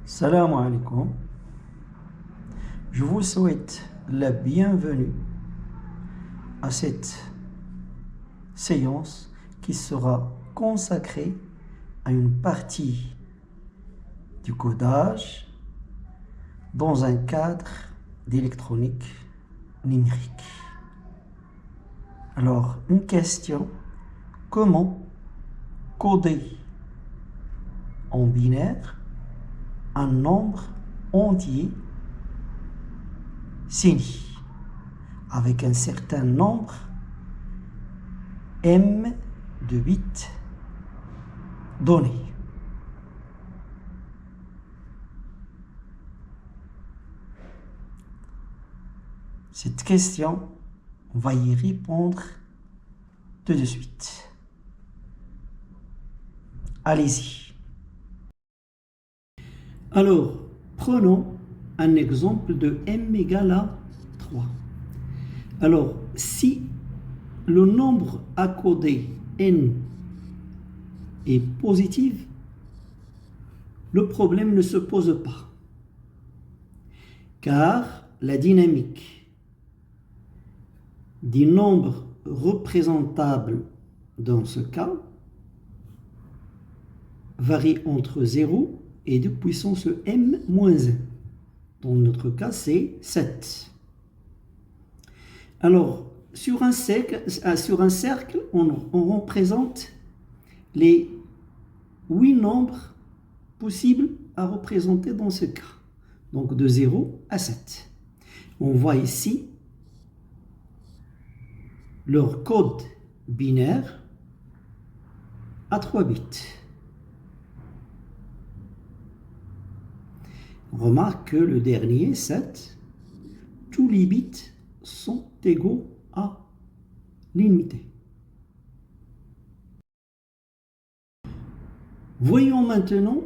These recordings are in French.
Salam alaikum. Je vous souhaite la bienvenue à cette séance qui sera consacrée à une partie du codage dans un cadre d'électronique numérique. Alors, une question: comment coder en binaire un nombre entier fini avec un certain nombre m de bits donnés? Cette question, on va y répondre tout de suite. Allez-y. Alors, prenons un exemple de m égale à 3. Alors, si le nombre à coder n est positif, le problème ne se pose pas, car la dynamique des nombres représentables dans ce cas varie entre 0 et 2 puissance m-1. Dans notre cas, c'est 7. Alors, sur un cercle, on représente les 8 nombres possibles à représenter dans ce cas. Donc, de 0 à 7. On voit ici leur code binaire à 3 bits. Remarque que le dernier, 7, tous les bits sont égaux à l'unité. Voyons maintenant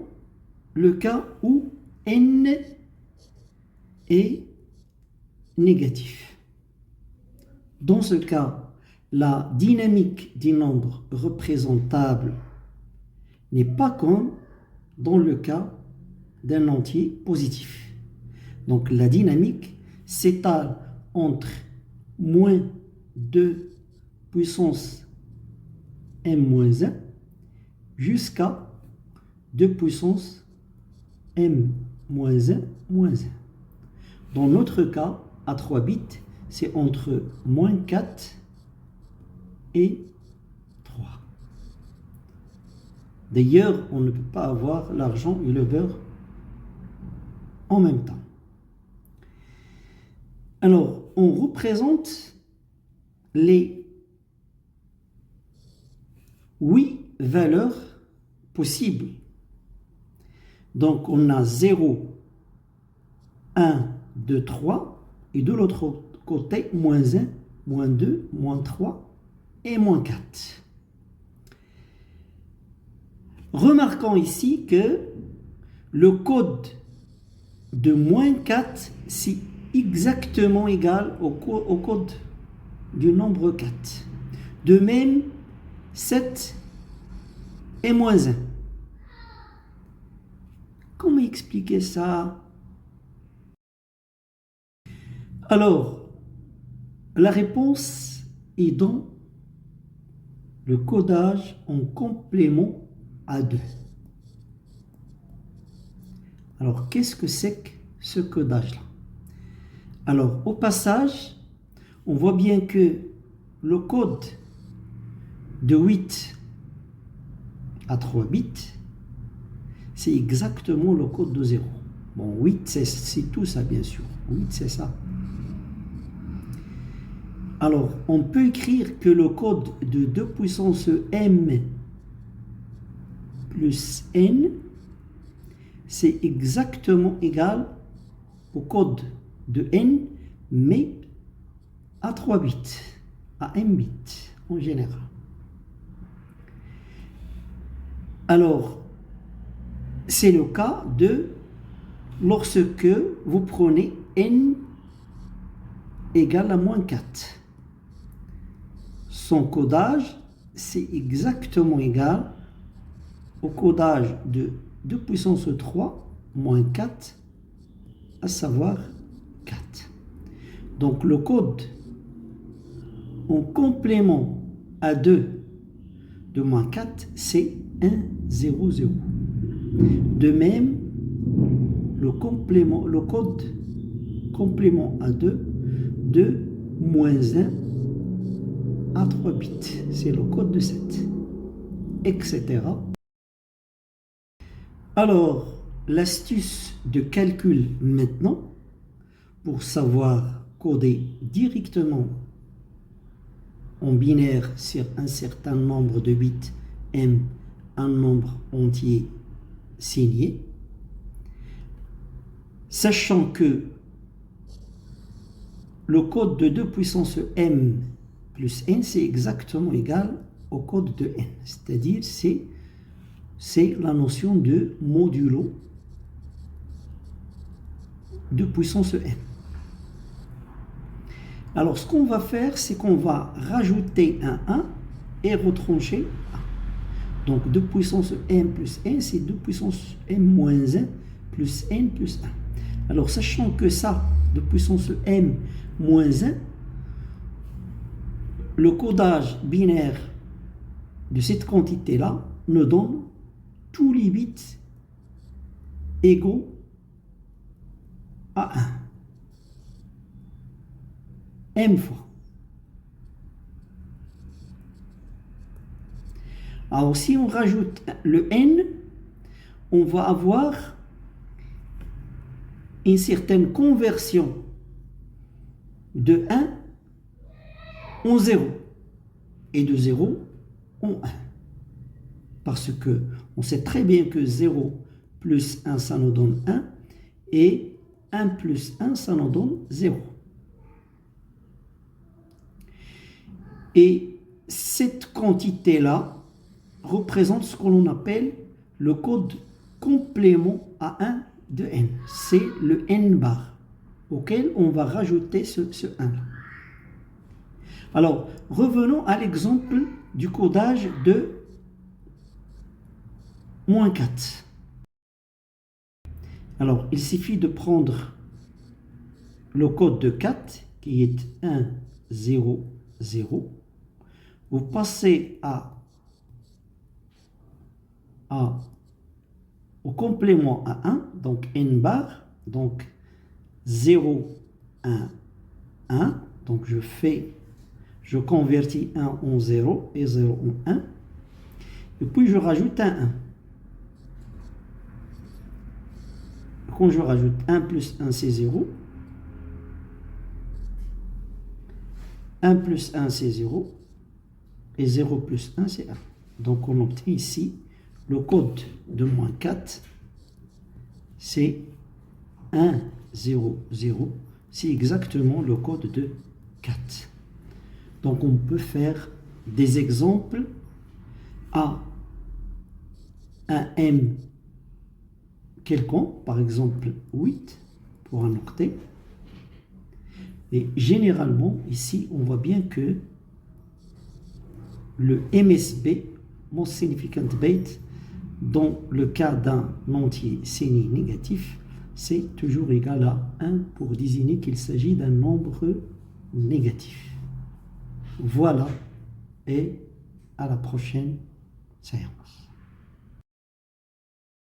le cas où n est négatif. Dans ce cas, la dynamique des nombres représentables n'est pas comme dans le cas d'un entier positif. Donc la dynamique s'étale entre moins 2 puissance m-1 jusqu'à 2 puissance m-1 moins 1. Dans notre cas, à 3 bits, c'est entre moins 4 et 3. D'ailleurs, on ne peut pas avoir l'argent et le beurre en même temps. Alors, on représente les 8 valeurs possibles. Donc, on a 0, 1, 2, 3, et de l'autre côté, moins 1, moins 2, moins 3 et moins 4. Remarquons ici que le code de moins 4, c'est exactement égal au code du nombre 4. De même, 7 et moins 1. Comment expliquer ça? Alors, la réponse est dans le codage en complément à 2. Alors, qu'est-ce que c'est que ce codage-là? Alors, au passage, on voit bien que le code de 8 à 3 bits, c'est exactement le code de 0. Bon, 8, c'est tout ça, bien sûr. 8, c'est ça. Alors, on peut écrire que le code de 2 puissance m plus n, c'est exactement égal au code de n, mais à 3 bits, à m bits en général. Alors, c'est le cas de lorsque vous prenez n égale à moins 4. Son codage, c'est exactement égal au codage de 2 puissance 3 moins 4, à savoir 4. Donc le code en complément à 2 de moins 4, c'est 1, 0, 0. De même, le code complément à 2 de moins 1 à 3 bits, c'est le code de 7, etc. Alors, l'astuce de calcul maintenant, pour savoir coder directement en binaire sur un certain nombre de bits m, un nombre entier signé, sachant que le code de 2 puissance m plus n, c'est exactement égal au code de n, c'est-à-dire c'est la notion de modulo de puissance m. Alors, ce qu'on va faire, c'est qu'on va rajouter un 1 et retrancher 1. Donc, 2 puissance m plus n, c'est 2 puissance m moins 1 plus n plus 1. Alors, sachant que ça, 2 puissance m moins 1, le codage binaire de cette quantité-là nous donne tous les bits égaux à 1. M fois. Alors, si on rajoute le n, on va avoir une certaine conversion de 1 en 0 et de 0 en 1. Parce que on sait très bien que 0 plus 1, ça nous donne 1, et 1 plus 1, ça nous donne 0. Et cette quantité-là représente ce que l'on appelle le code complément à 1 de n. C'est le n bar auquel on va rajouter ce 1-là. Alors, revenons à l'exemple du codage de moins 4. Alors, il suffit de prendre le code de 4 qui est 1, 0, 0. Vous passez au complément à 1, donc n bar, donc 0, 1, 1. Donc je convertis 1 en 0 et 0 en 1. Et puis je rajoute un 1. Quand je rajoute 1 plus 1, c'est 0. 1 plus 1, c'est 0. Et 0 plus 1, c'est 1. Donc on obtient ici le code de moins 4. C'est 1, 0, 0. C'est exactement le code de 4. Donc on peut faire des exemples à un m quelconque, par exemple 8 pour un octet. Et généralement, ici, on voit bien que le MSB, Most Significant Bit, dans le cas d'un entier signé négatif, c'est toujours égal à 1 pour désigner qu'il s'agit d'un nombre négatif. Voilà, et à la prochaine séance.